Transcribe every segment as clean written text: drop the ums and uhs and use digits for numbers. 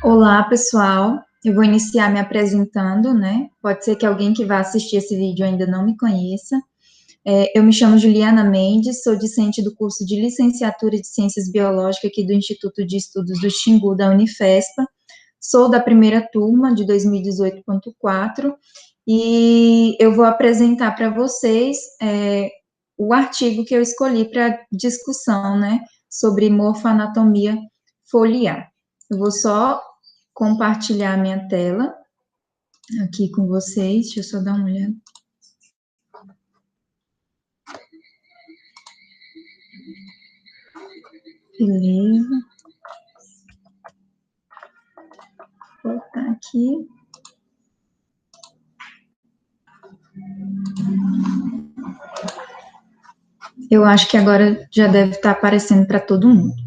Olá, pessoal. Eu vou iniciar me apresentando, né? Pode ser que alguém que vá assistir esse vídeo ainda não me conheça. Eu me chamo Juliana Mendes, sou discente do curso de Licenciatura de Ciências Biológicas aqui do Instituto de Estudos do Xingu, da Unifespa. Sou da primeira turma de 2018.4 e eu vou apresentar para vocês o artigo que eu escolhi para discussão, né? Sobre morfoanatomia foliar. Eu vou só compartilhar minha tela aqui com vocês. Deixa eu só dar uma olhada. Beleza. Vou botar aqui. Eu acho que agora já deve estar aparecendo para todo mundo.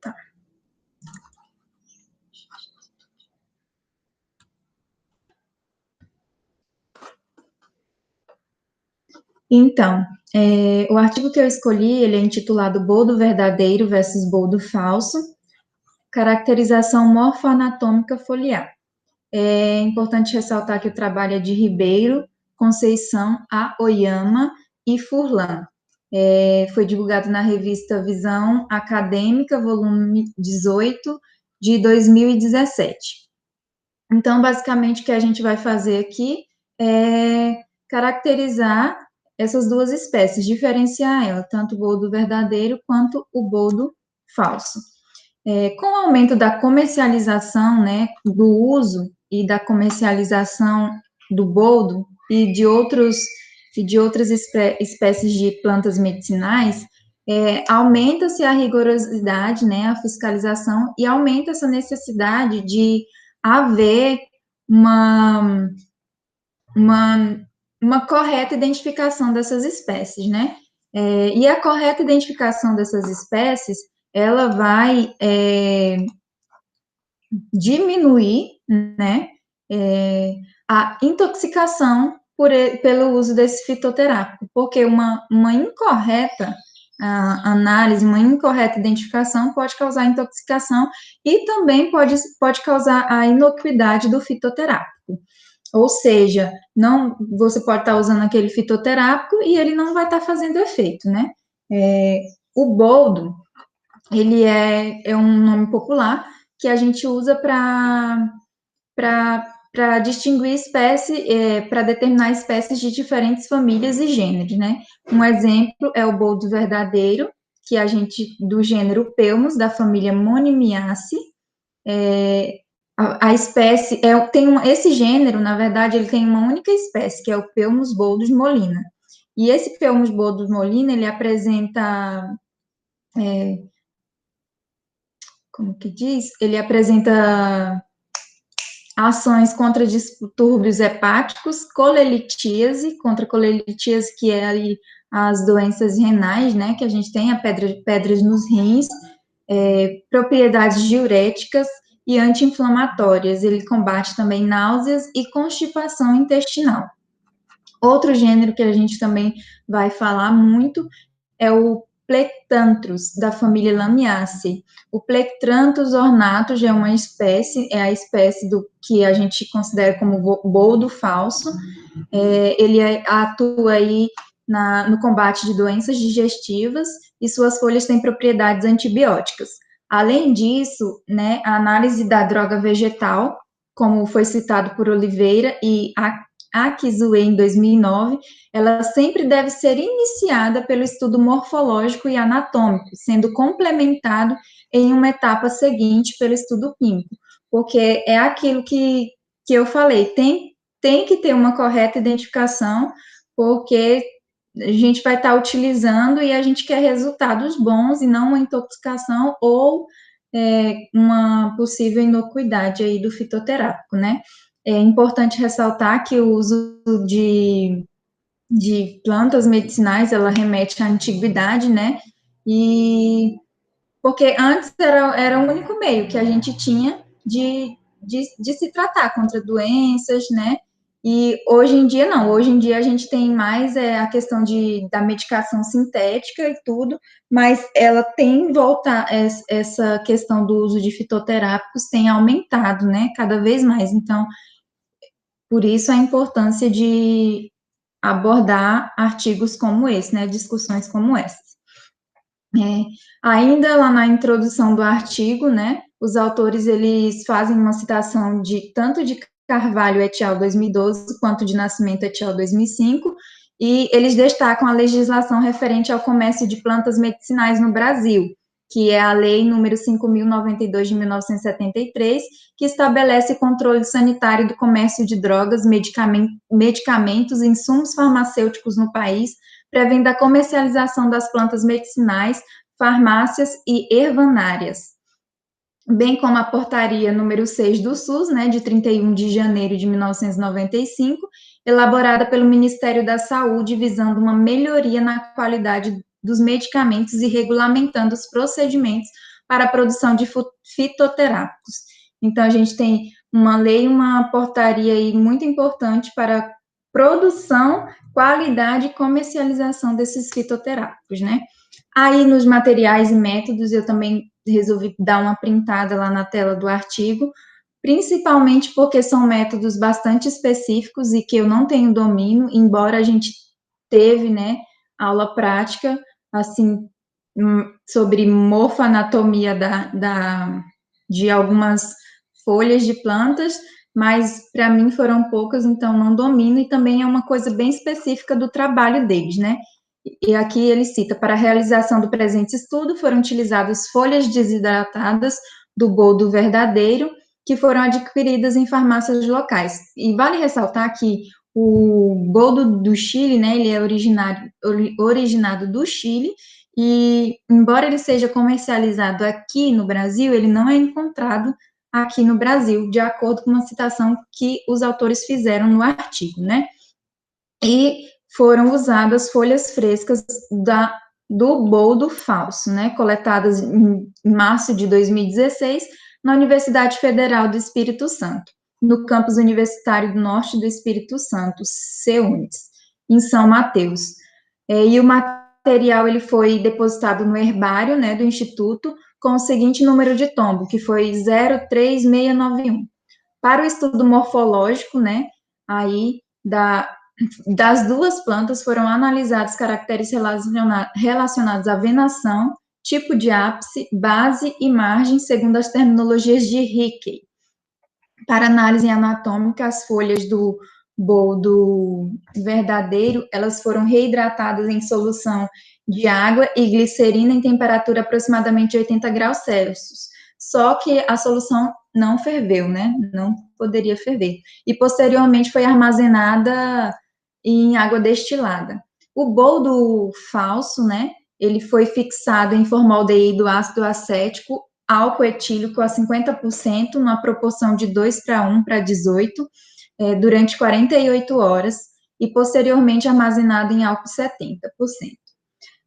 Tá. Então, o artigo que eu escolhi, ele é intitulado Boldo Verdadeiro versus Boldo Falso, caracterização morfoanatômica foliar. É importante ressaltar que o trabalho é de Ribeiro, Conceição, Aoyama e Furlan. Foi divulgado na revista Visão Acadêmica, volume 18, de 2017. Então, basicamente, o que a gente vai fazer aqui é caracterizar essas duas espécies, diferenciar ela, tanto o boldo verdadeiro quanto o boldo falso. Com o aumento da comercialização, né, do uso e da comercialização do boldo e de outras espécies de plantas medicinais, aumenta-se a rigorosidade, né, a fiscalização, e aumenta essa necessidade de haver uma, uma correta identificação dessas espécies, né? E a correta identificação dessas espécies, ela vai diminuir, né, a intoxicação pelo uso desse fitoterápico, porque uma incorreta análise, uma incorreta identificação pode causar intoxicação e também pode causar a inocuidade do fitoterápico. Ou seja, não, você pode estar usando aquele fitoterápico e ele não vai estar fazendo efeito, né? O boldo, ele é um nome popular que a gente usa para distinguir espécie, para determinar espécies de diferentes famílias e gêneros, né? Um exemplo é o boldo verdadeiro, que a gente, do gênero Pelmus, da família Monimiaceae. A espécie, esse gênero, na verdade, ele tem uma única espécie, que é o Pelmus boldus molina. E esse Pelmus boldus molina, ele apresenta, como que diz? Ele apresenta ações contra distúrbios hepáticos, colelitíase, contra colelitíase, que é ali as doenças renais, né, que a gente tem, pedras nos rins, propriedades diuréticas e anti-inflamatórias. Ele combate também náuseas e constipação intestinal. Outro gênero que a gente também vai falar muito é o Plectranthus, da família Lamiaceae. O Plectranthus ornatus é uma espécie, é a espécie do que a gente considera como boldo falso. Ele atua aí no combate de doenças digestivas e suas folhas têm propriedades antibióticas. Além disso, né, a análise da droga vegetal, como foi citado por Oliveira e Akizue em 2009, ela sempre deve ser iniciada pelo estudo morfológico e anatômico, sendo complementado em uma etapa seguinte pelo estudo químico, porque é aquilo que eu falei, tem que ter uma correta identificação, porque a gente vai estar utilizando e a gente quer resultados bons e não uma intoxicação ou uma possível inocuidade aí do fitoterápico, né? É importante ressaltar que o uso de plantas medicinais, ela remete à antiguidade, né? E porque antes era o único meio que a gente tinha de se tratar contra doenças, né? E hoje em dia, não. Hoje em dia, a gente tem mais a questão da medicação sintética e tudo, mas ela tem voltado, essa questão do uso de fitoterápicos tem aumentado, né, cada vez mais. Então, por isso a importância de abordar artigos como esse, né, discussões como essa. Ainda lá na introdução do artigo, né, os autores, eles fazem uma citação de tanto de Carvalho et al. 2012, quanto de Nascimento et al. 2005, e eles destacam a legislação referente ao comércio de plantas medicinais no Brasil, que é a Lei número 5.092 de 1973, que estabelece controle sanitário do comércio de drogas, medicamentos e insumos farmacêuticos no país, prevendo a comercialização das plantas medicinais, farmácias e ervanárias, bem como a portaria número 6 do SUS, né, de 31 de janeiro de 1995, elaborada pelo Ministério da Saúde, visando uma melhoria na qualidade dos medicamentos e regulamentando os procedimentos para a produção de fitoterápicos. Então, a gente tem uma lei, uma portaria aí muito importante para produção, qualidade e comercialização desses fitoterápicos, né? Aí, nos materiais e métodos, eu também resolvi dar uma printada lá na tela do artigo, principalmente porque são métodos bastante específicos e que eu não tenho domínio, embora a gente teve, né, aula prática, assim, sobre morfoanatomia de algumas folhas de plantas, mas para mim foram poucas, então não domino, e também é uma coisa bem específica do trabalho deles, né? E aqui ele cita: para a realização do presente estudo, foram utilizadas folhas desidratadas do boldo verdadeiro, que foram adquiridas em farmácias locais. E vale ressaltar que o boldo do Chile, né, ele é originado do Chile, e embora ele seja comercializado aqui no Brasil, ele não é encontrado aqui no Brasil, de acordo com uma citação que os autores fizeram no artigo, né? E foram usadas folhas frescas do boldo falso, né, coletadas em março de 2016 na Universidade Federal do Espírito Santo, no campus universitário do Norte do Espírito Santo, CEUNES, em São Mateus. E o material ele foi depositado no herbário, né, do Instituto, com o seguinte número de tombo, que foi 03691. Para o estudo morfológico, né, aí das duas plantas foram analisados caracteres relacionados à venação, tipo de ápice, base e margem, segundo as terminologias de Hickey. Para análise anatômica, as folhas do boldo verdadeiro, elas foram reidratadas em solução de água e glicerina em temperatura aproximadamente 80 graus Celsius. Só que a solução não ferveu, né? Não poderia ferver. E posteriormente foi armazenada em água destilada. O boldo falso, né? Ele foi fixado em formaldeído ácido acético, álcool etílico a 50%, numa proporção de 2:1 para 18, durante 48 horas, e posteriormente armazenado em álcool 70%.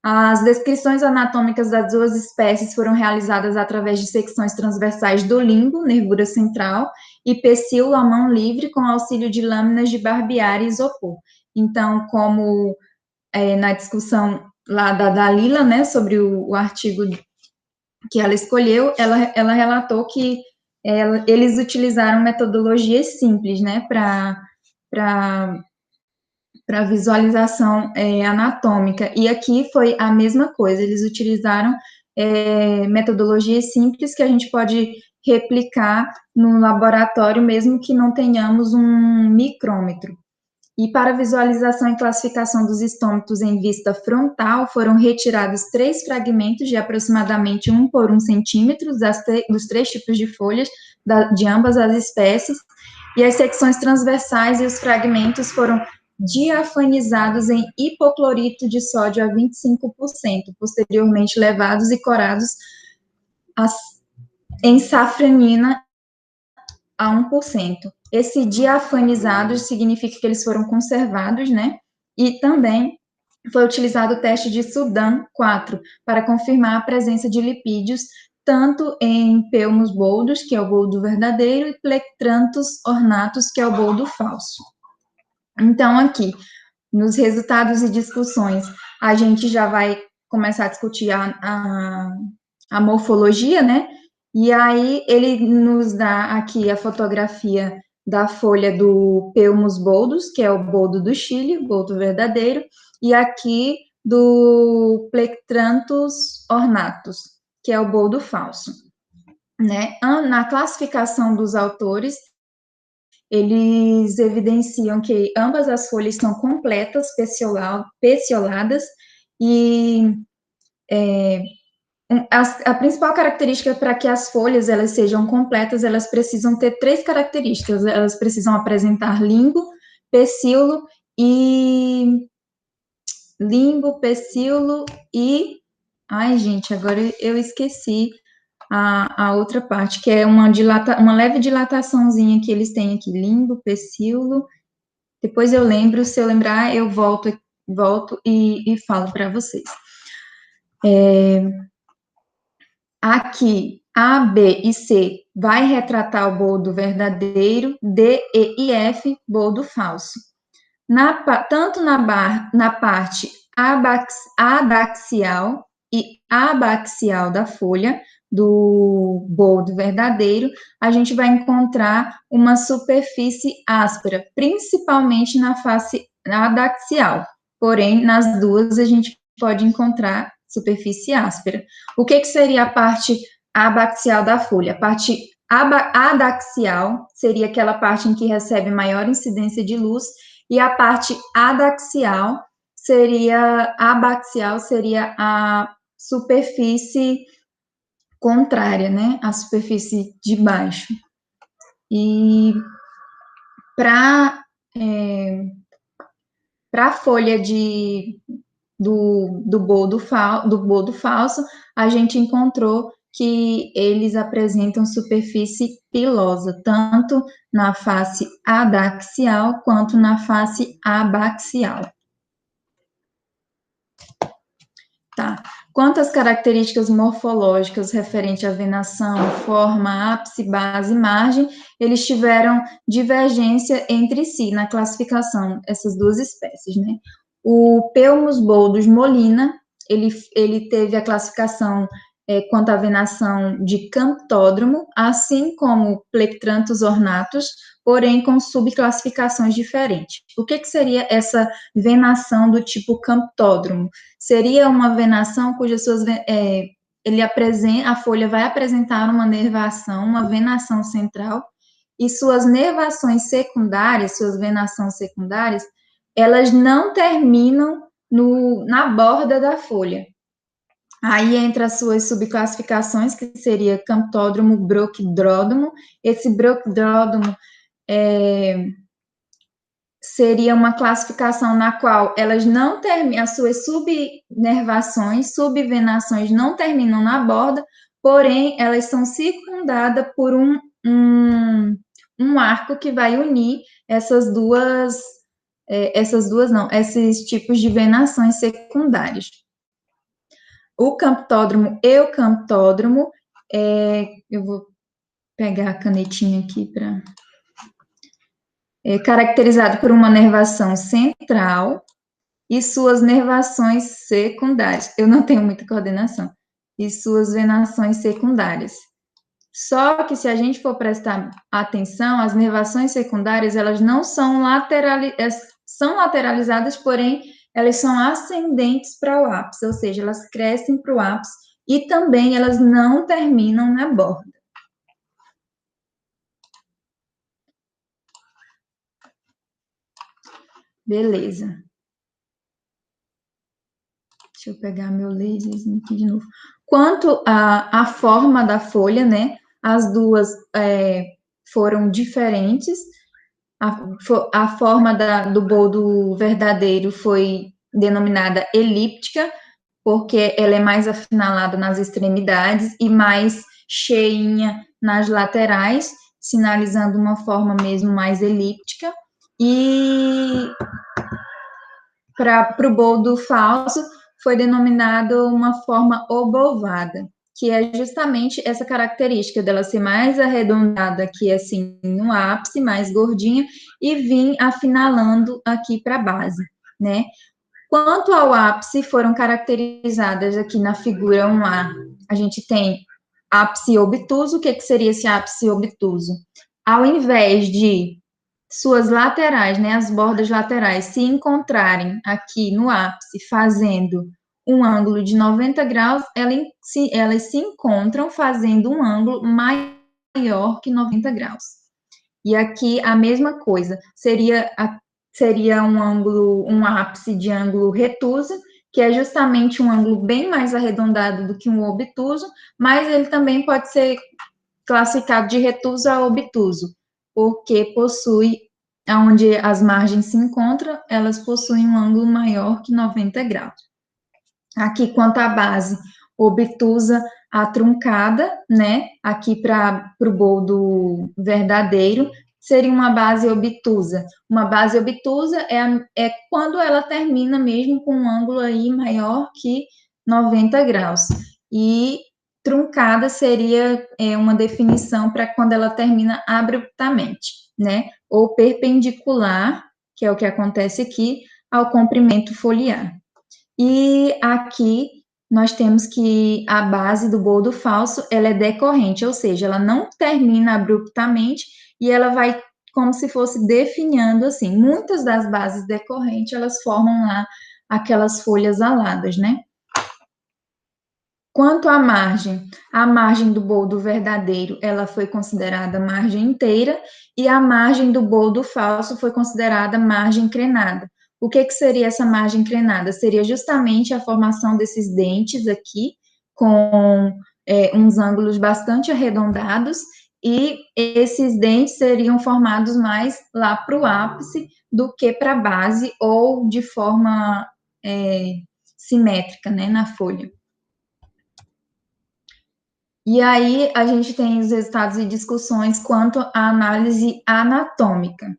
As descrições anatômicas das duas espécies foram realizadas através de secções transversais do limbo, nervura central, e pecíolo à mão livre, com auxílio de lâminas de barbear e isopor. Então, como na discussão lá da Dalila, né, sobre o artigo que ela escolheu, ela relatou que eles utilizaram metodologias simples, né, para visualização anatômica, e aqui foi a mesma coisa, eles utilizaram metodologias simples que a gente pode replicar no laboratório, mesmo que não tenhamos um micrômetro. E para visualização e classificação dos estômatos em vista frontal, foram retirados 3 fragmentos de aproximadamente 1 por 1 centímetro dos 3 tipos de folhas de ambas as espécies, e as secções transversais e os fragmentos foram diafanizados em hipoclorito de sódio a 25%, posteriormente levados e corados em safranina a 1%. Esse diafanizados significa que eles foram conservados, né? E também foi utilizado o teste de Sudan 4 para confirmar a presença de lipídios tanto em pelmos boldos, que é o boldo verdadeiro, e plectranthus ornatus, que é o boldo falso. Então, aqui, nos resultados e discussões, a gente já vai começar a discutir a morfologia, né? E aí ele nos dá aqui a fotografia da folha do Peumus boldus, que é o boldo do Chile, boldo verdadeiro, e aqui do Plectranthus ornatus, que é o boldo falso, né? Na classificação dos autores, eles evidenciam que ambas as folhas são completas, pecioladas, e a principal característica para que as folhas elas sejam completas, elas precisam ter três características. Elas precisam apresentar pecíolo e pecíolo e ai, gente, agora eu esqueci a outra parte, que é uma leve dilataçãozinha que eles têm aqui, pecíolo. Depois eu lembro, se eu lembrar, eu volto e falo para vocês. Aqui, A, B e C vai retratar o boldo verdadeiro, D, E e F, boldo falso. Tanto na parte adaxial e abaxial da folha, do boldo verdadeiro, a gente vai encontrar uma superfície áspera, principalmente na face adaxial. Porém, nas duas a gente pode encontrar superfície áspera. O que seria a parte abaxial da folha? A parte adaxial seria aquela parte em que recebe maior incidência de luz, e a parte abaxial seria a superfície contrária, né? A superfície de baixo. E para a folha do boldo falso, a gente encontrou que eles apresentam superfície pilosa, tanto na face adaxial quanto na face abaxial. Tá. Quanto às características morfológicas referente à venação, forma, ápice, base e margem, eles tiveram divergência entre si na classificação, essas duas espécies, né? O Peumus boldus molina, ele teve a classificação quanto à venação de camptódromo, assim como o Plectranthus ornatus, porém com subclassificações diferentes. O que seria essa venação do tipo camptódromo? Seria uma venação cujas suas a folha vai apresentar uma nervação, uma venação central, e suas nervações secundárias, elas não terminam na borda da folha. Aí entra as suas subclassificações, que seria camptódromo, broquidródomo. Esse broquidródomo seria uma classificação na qual elas não terminam, as suas subvenações não terminam na borda, porém, elas são circundadas por um arco que vai unir esses tipos de venações secundárias. O camptódromo e o camptódromo, eu vou pegar a canetinha aqui para... caracterizado por uma nervação central e suas nervações secundárias. Eu não tenho muita coordenação. E suas venações secundárias. Só que se a gente for prestar atenção, as nervações secundárias, elas não são lateralizadas, porém, elas são ascendentes para o ápice, ou seja, elas crescem para o ápice e também elas não terminam na borda. Beleza. Deixa eu pegar meu laserzinho aqui de novo. Quanto à forma da folha, né? As duas foram diferentes. A forma do boldo verdadeiro foi denominada elíptica, porque ela é mais afinalada nas extremidades e mais cheinha nas laterais, sinalizando uma forma mesmo mais elíptica. E para o boldo falso, foi denominado uma forma obovada, que é justamente essa característica dela ser mais arredondada aqui, assim, no ápice, mais gordinha, e vir afinalando aqui para a base, né? Quanto ao ápice, foram caracterizadas aqui na figura 1A. A gente tem ápice obtuso. O que seria esse ápice obtuso? Ao invés de suas laterais, né, as bordas laterais, se encontrarem aqui no ápice fazendo um ângulo de 90 graus, elas se encontram fazendo um ângulo maior que 90 graus. E aqui a mesma coisa, seria um ápice de ângulo retuso, que é justamente um ângulo bem mais arredondado do que um obtuso, mas ele também pode ser classificado de retuso a obtuso, porque possui, onde as margens se encontram, elas possuem um ângulo maior que 90 graus. Aqui, quanto à base obtusa, a truncada, né, aqui para o boldo verdadeiro, seria uma base obtusa. Uma base obtusa é quando ela termina mesmo com um ângulo aí maior que 90 graus. E truncada seria uma definição para quando ela termina abruptamente, né? Ou perpendicular, que é o que acontece aqui, ao comprimento foliar. E aqui nós temos que a base do boldo falso, ela é decorrente, ou seja, ela não termina abruptamente e ela vai como se fosse definhando assim. Muitas das bases decorrentes, elas formam lá aquelas folhas aladas, né? Quanto à margem, a margem do boldo verdadeiro, ela foi considerada margem inteira, e a margem do boldo falso foi considerada margem crenada. O que seria essa margem crenada? Seria justamente a formação desses dentes aqui, com uns ângulos bastante arredondados, e esses dentes seriam formados mais lá para o ápice do que para a base, ou de forma simétrica, né, na folha. E aí a gente tem os resultados e discussões quanto à análise anatômica.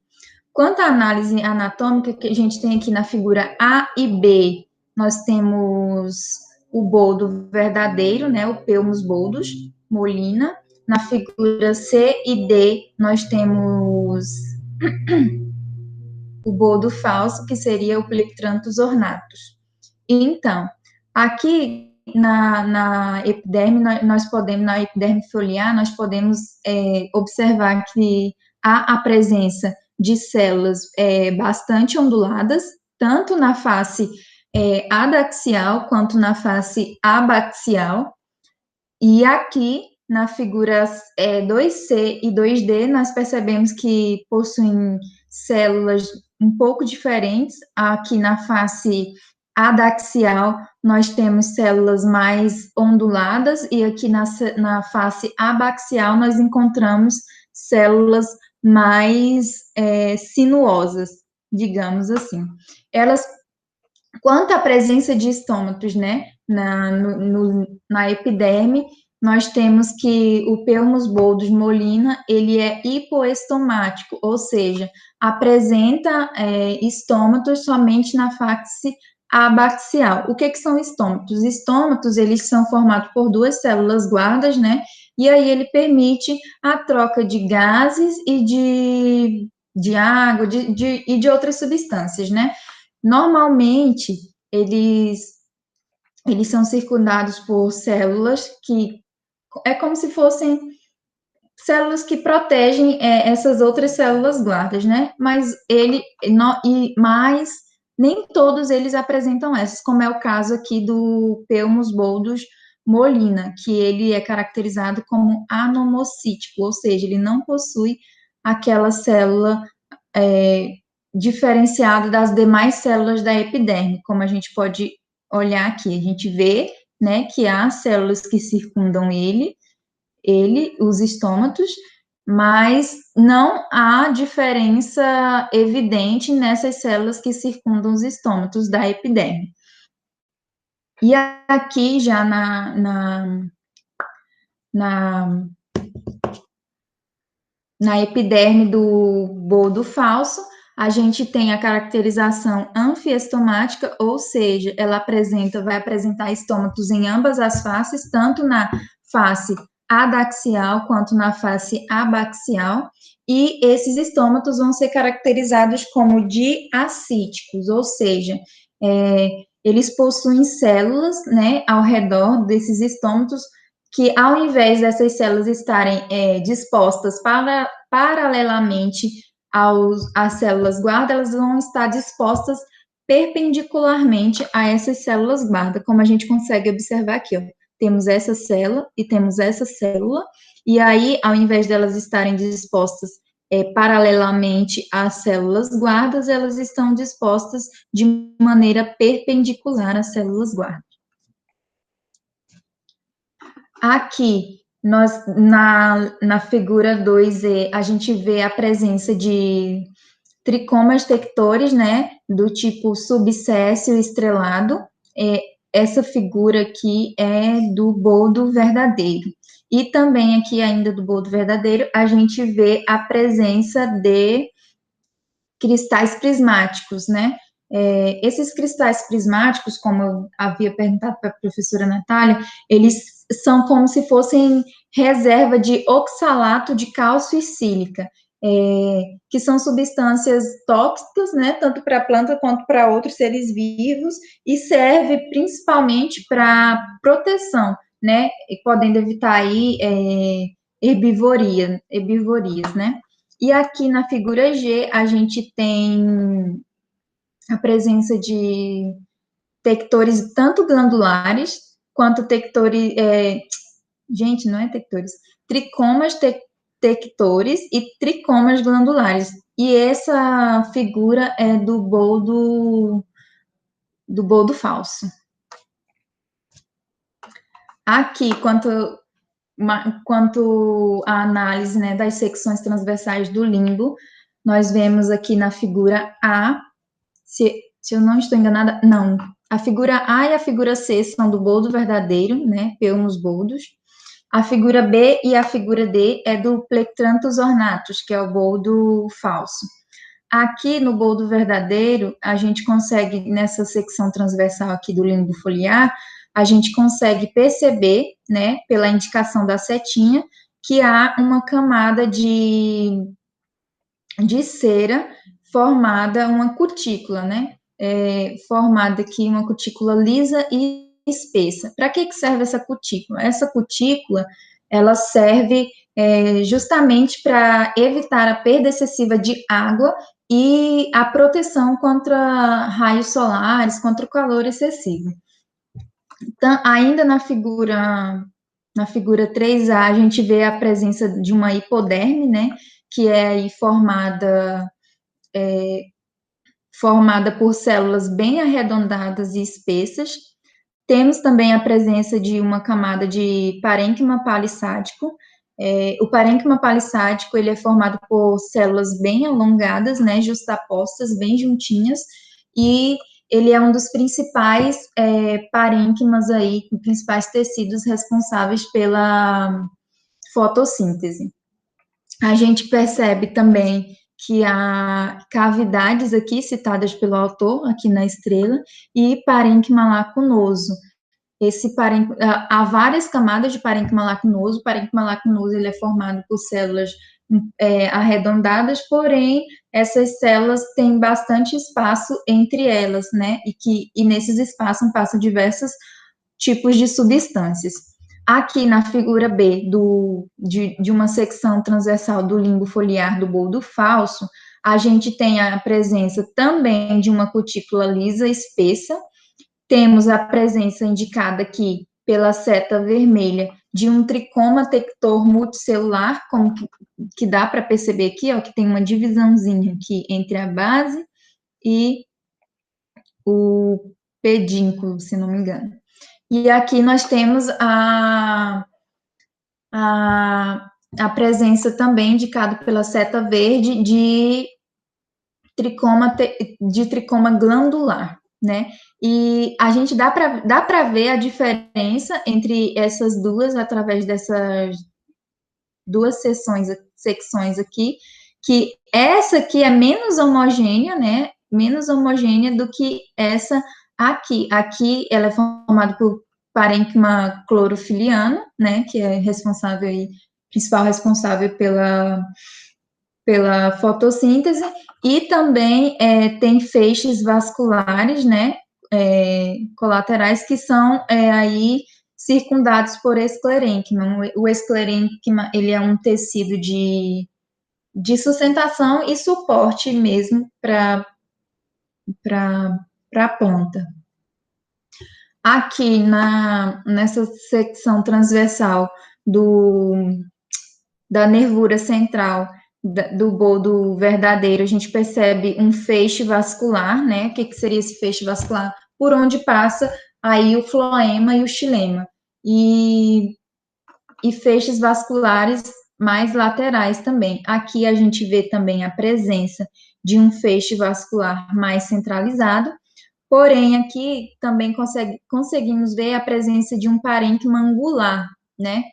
Quanto à análise anatômica, que a gente tem aqui na figura A e B, nós temos o boldo verdadeiro, né, o Pelmus boldus, Molina. Na figura C e D, nós temos o boldo falso, que seria o Plectranthus ornatus. Então, aqui na epiderme, nós podemos, na epiderme foliar, nós podemos observar que há a presença de células bastante onduladas, tanto na face adaxial quanto na face abaxial. E aqui, na figuras 2C e 2D, nós percebemos que possuem células um pouco diferentes. Aqui na face adaxial, nós temos células mais onduladas, e aqui na face abaxial, nós encontramos células mais sinuosas, digamos assim. Elas, quanto à presença de estômatos, né, na epiderme, nós temos que o Pelmus boldus Molina, ele é hipoestomático, ou seja, apresenta estômatos somente na face abaxial. O que são estômatos? Estômatos, eles são formados por duas células guardas, né, e aí ele permite a troca de gases e de água e de outras substâncias, né. Normalmente, eles são circundados por células que é como se fossem células que protegem essas outras células guardas, né? Mas nem todos eles apresentam essas, como é o caso aqui do Pelmus boldus Molina, que ele é caracterizado como anomocítico, ou seja, ele não possui aquela célula diferenciada das demais células da epiderme, como a gente pode olhar aqui. A gente vê, né, que há células que circundam ele, os estômatos, mas não há diferença evidente nessas células que circundam os estômatos da epiderme. E aqui já na epiderme do boldo falso, a gente tem a caracterização anfiestomática, ou seja, ela vai apresentar estômatos em ambas as faces, tanto na face adaxial quanto na face abaxial, e esses estômatos vão ser caracterizados como diacíticos, ou seja, eles possuem células, né, ao redor desses estômatos, que ao invés dessas células estarem dispostas paralelamente às células guarda, elas vão estar dispostas perpendicularmente a essas células guarda, como a gente consegue observar aqui, ó. Temos essa célula e temos essa célula, e aí, ao invés delas estarem dispostas paralelamente às células guardas, elas estão dispostas de maneira perpendicular às células guardas. Aqui, na figura 2E, a gente vê a presença de tricomas tectores, né, do tipo subsécio estrelado. Essa figura aqui é do boldo verdadeiro. E também aqui, ainda do boldo verdadeiro, a gente vê a presença de cristais prismáticos, né? Esses cristais prismáticos, como eu havia perguntado para a professora Natália, eles são como se fossem reserva de oxalato de cálcio e sílica, que são substâncias tóxicas, né, tanto para a planta quanto para outros seres vivos, e serve principalmente para proteção, né, podendo evitar aí herbivorias, né. E aqui na figura G, a gente tem a presença de tectores tanto glandulares, quanto tectores, gente, não é tectores, tricomas tectores e tricomas glandulares. E essa figura é do boldo falso. Aqui, quanto à análise, né, das secções transversais do limbo, nós vemos aqui na figura A, se eu não estou enganada, não, a figura A e a figura C são do boldo verdadeiro, né, pelos boldos. A figura B e a figura D é do Plectranthus ornatus, que é o boldo falso. Aqui no boldo verdadeiro, a gente consegue, nessa secção transversal aqui do limbo foliar, a gente consegue perceber, né, pela indicação da setinha, que há uma camada de cera formada, uma cutícula, né, formada aqui, uma cutícula lisa e espessa. Para que serve essa cutícula? Essa cutícula, ela serve justamente para evitar a perda excessiva de água e a proteção contra raios solares, contra o calor excessivo. Então, ainda na figura 3A, a gente vê a presença de uma hipoderme, né, que é aí formada por células bem arredondadas e espessas. Temos também a presença de uma camada de parênquima palissádico. O parênquima palissádico, ele é formado por células bem alongadas, né, justapostas, bem juntinhas, e ele é um dos principais parênquimas aí, principais tecidos responsáveis pela fotossíntese. A gente percebe também que há cavidades aqui citadas pelo autor, aqui na estrela, e parênquima lacunoso. Há várias camadas de parênquima lacunoso. O parênquima lacunoso, ele é formado por células arredondadas, porém, essas células têm bastante espaço entre elas, né, e nesses espaços passam diversos tipos de substâncias. Aqui na figura B de uma secção transversal do limbo foliar do boldo falso, a gente tem a presença também de uma cutícula lisa espessa. Temos a presença indicada aqui pela seta vermelha de um tricoma tector multicelular, como que dá para perceber aqui, ó, que tem uma divisãozinha aqui entre a base e o pedúnculo, se não me engano. E aqui nós temos a presença também indicada pela seta verde de tricoma glandular, né? E a gente dá para ver a diferença entre essas duas através dessas duas secções aqui, que essa aqui é menos homogênea, né? Menos homogênea do que essa aqui. Aqui ela é formada por parênquima clorofiliano, né, que é responsável aí, principal responsável pela fotossíntese, e também tem feixes vasculares, né, colaterais, que são aí circundados por esclerênquima. O esclerênquima, ele é um tecido de sustentação e suporte mesmo para a planta. Aqui nessa secção transversal da nervura central do boldo verdadeiro, a gente percebe um feixe vascular, né? O que seria esse feixe vascular? Por onde passa aí o floema e o xilema. E feixes vasculares mais laterais também. Aqui a gente vê também a presença de um feixe vascular mais centralizado, porém aqui também conseguimos ver a presença de um parênquima angular, né?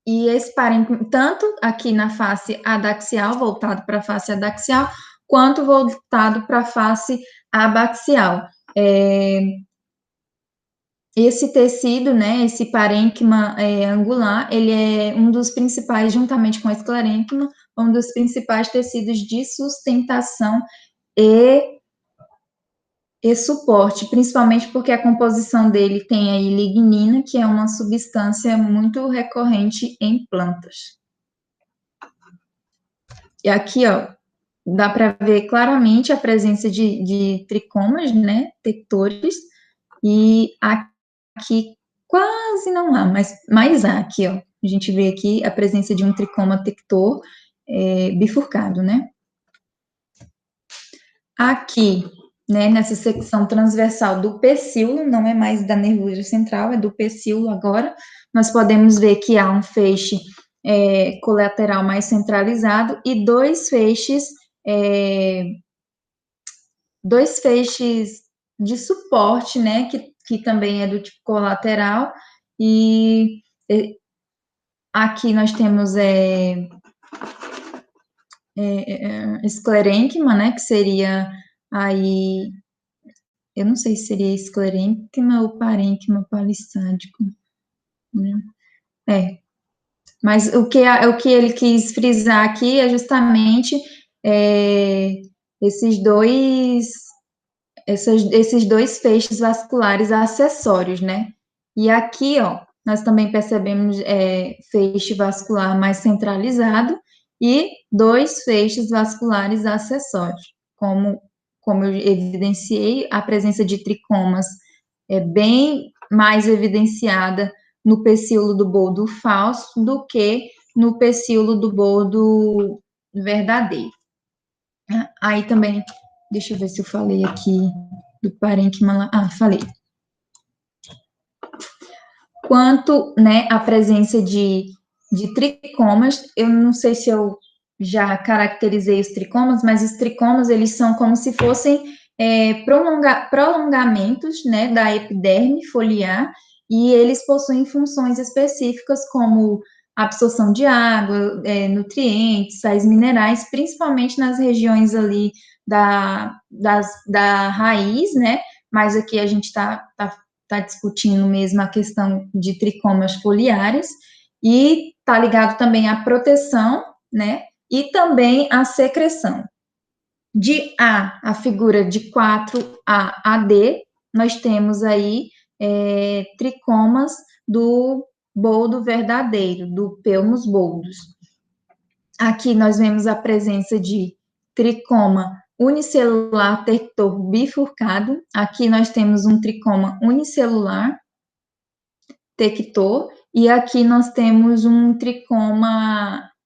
E esse parênquima, tanto aqui na face adaxial, voltado para a face adaxial, quanto voltado para a face abaxial. Esse tecido, né, esse parênquima angular, ele é um dos principais, juntamente com o esclerênquima, um dos principais tecidos de sustentação e suporte, principalmente porque a composição dele tem aí lignina, que é uma substância muito recorrente em plantas. E aqui, ó, dá para ver claramente a presença de tricomas, né, tectores, e aqui quase não há, mas há aqui, ó, a gente vê aqui a presença de um tricoma tector bifurcado, né. Aqui, né, nessa secção transversal do pecíolo, não é mais da nervura central, é do pecíolo agora, nós podemos ver que há um feixe colateral mais centralizado e dois feixes de suporte, né, que também é do tipo colateral, e aqui nós temos esclerênquima, né, que seria aí, eu não sei se seria esclerênquima ou parênquima palissádico, né? Mas o que ele quis frisar aqui é justamente esses dois feixes vasculares acessórios, né? E aqui, ó, nós também percebemos feixe vascular mais centralizado e dois feixes vasculares acessórios. Como eu evidenciei, a presença de tricomas é bem mais evidenciada no pecíolo do boldo falso do que no pecíolo do boldo verdadeiro. Aí também, deixa eu ver se eu falei aqui do parênquima. Falei. Quanto, né, à presença de tricomas, eu não sei se eu já caracterizei os tricomas, mas os tricomas, eles são como se fossem prolongamentos, né, da epiderme foliar, e eles possuem funções específicas como absorção de água, nutrientes, sais minerais, principalmente nas regiões ali da raiz, né, mas aqui a gente está discutindo mesmo a questão de tricomas foliares, e está ligado também à proteção, né, e também à secreção. De A, a figura de 4A a D, nós temos aí tricomas do boldo verdadeiro, do pelmus boldus. Aqui nós vemos a presença de tricoma unicelular tector bifurcado. Aqui nós temos um tricoma unicelular tector, e aqui nós temos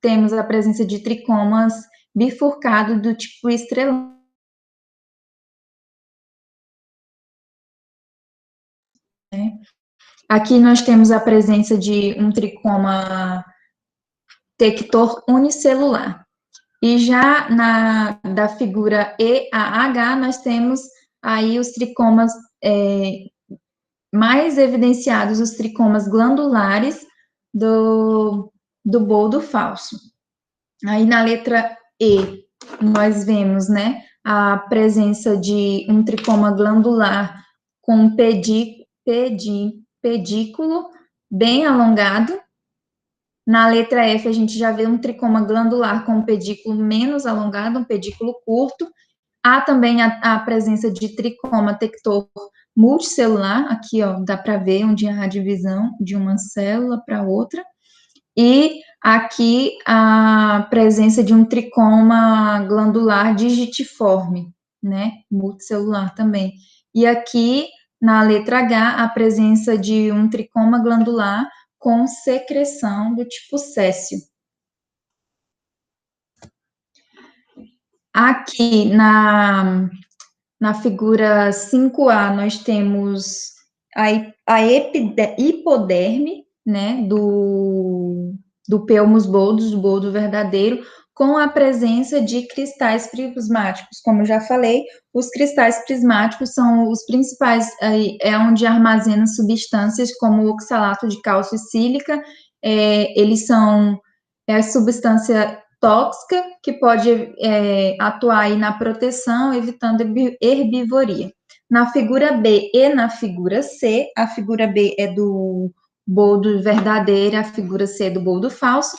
temos a presença de tricomas bifurcado do tipo estrelado. Aqui nós temos a presença de um tricoma tector unicelular. E já da figura E a H, nós temos aí os tricomas mais evidenciados, os tricomas glandulares do boldo falso. Aí na letra E, nós vemos, né, a presença de um tricoma glandular com pedículo bem alongado. Na letra F, a gente já vê um tricoma glandular com um pedículo menos alongado, um pedículo curto. Há também a presença de tricoma tector multicelular, aqui, ó, dá para ver onde há a divisão de uma célula para outra. E aqui a presença de um tricoma glandular digitiforme, né, multicelular também. E aqui, na letra H, a presença de um tricoma glandular com secreção do tipo céssio. Aqui na figura 5A, nós temos a hipoderme, né, do pelmus bolus, do boldo verdadeiro, com a presença de cristais prismáticos. Como eu já falei, os cristais prismáticos são os principais, é onde armazena substâncias como o oxalato de cálcio e sílica, eles são a substância tóxica que pode atuar aí na proteção, evitando herbivoria. Na figura B e na figura C, a figura B é do boldo verdadeiro, a figura C é do boldo falso,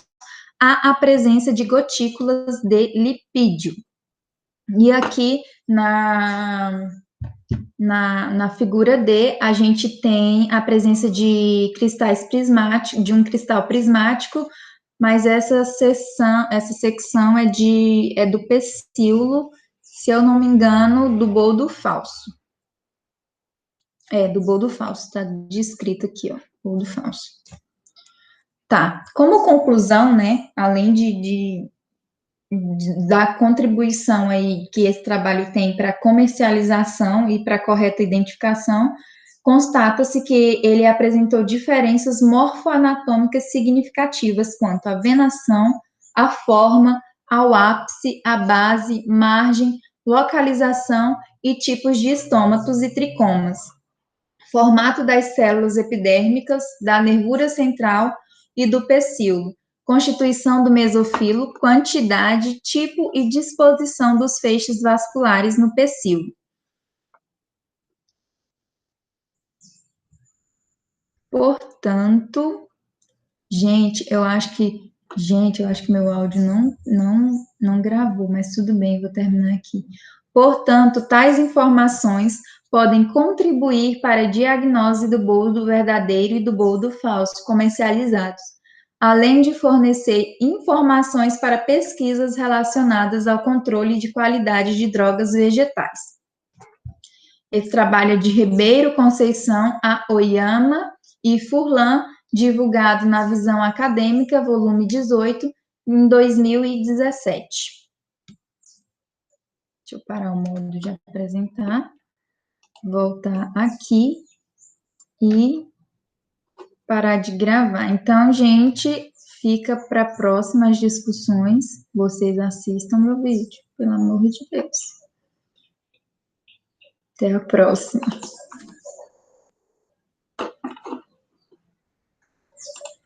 há a presença de gotículas de lipídio. E aqui na figura D, a gente tem a presença de cristais prismáticos, de um cristal prismático, mas essa secção é do pecíolo, se eu não me engano, do boldo falso. Do boldo falso, tá descrito aqui, ó, boldo falso. Tá, como conclusão, né, além da contribuição aí que esse trabalho tem para comercialização e para correta identificação, constata-se que ele apresentou diferenças morfoanatômicas significativas quanto à venação, à forma, ao ápice, à base, margem, localização e tipos de estômatos e tricomas, formato das células epidérmicas, da nervura central e do pecíolo, constituição do mesofilo, quantidade, tipo e disposição dos feixes vasculares no pecíolo. Portanto, gente, eu acho que meu áudio não gravou, mas tudo bem, vou terminar aqui. Portanto, tais informações podem contribuir para a diagnose do boldo verdadeiro e do boldo falso comercializados, além de fornecer informações para pesquisas relacionadas ao controle de qualidade de drogas vegetais. Esse trabalho é de Ribeiro Conceição, Aoyama e Furlan, divulgado na Visão Acadêmica, volume 18, em 2017. Deixa eu parar o modo de apresentar, voltar aqui e parar de gravar. Então, gente, fica para próximas discussões. Vocês assistam meu vídeo, pelo amor de Deus. Até a próxima.